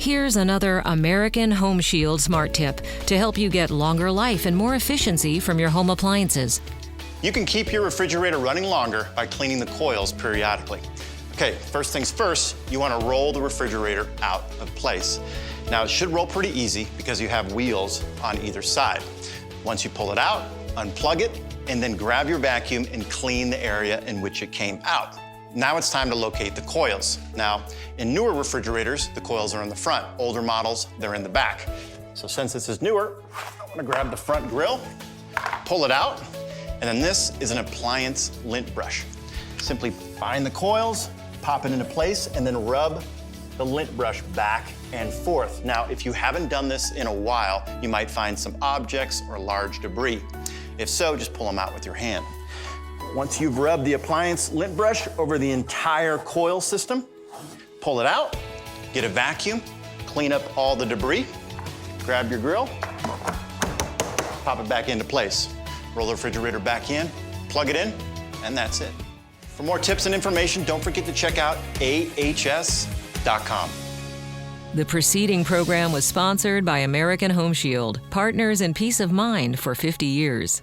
Here's another American Home Shield smart tip to help you get longer life and more efficiency from your home appliances. You can keep your refrigerator running longer by cleaning the coils periodically. Okay, first things first, you want to roll the refrigerator out of place. Now it should roll pretty easy because you have wheels on either side. Once you pull it out, unplug it, and then grab your vacuum and clean the area in which it came out. Now it's time to locate the coils. Now, in newer refrigerators, the coils are in the front. Older models, they're in the back. So since this is newer, I'm gonna grab the front grill, pull it out, and then this is an appliance lint brush. Simply find the coils, pop it into place, and then rub the lint brush back and forth. Now, if you haven't done this in a while, you might find some objects or large debris. If so, just pull them out with your hand. Once you've rubbed the appliance lint brush over the entire coil system, pull it out, get a vacuum, clean up all the debris, grab your grill, pop it back into place. Roll the refrigerator back in, plug it in, and that's it. For more tips and information, don't forget to check out ahs.com. The preceding program was sponsored by American Home Shield, partners in peace of mind for 50 years.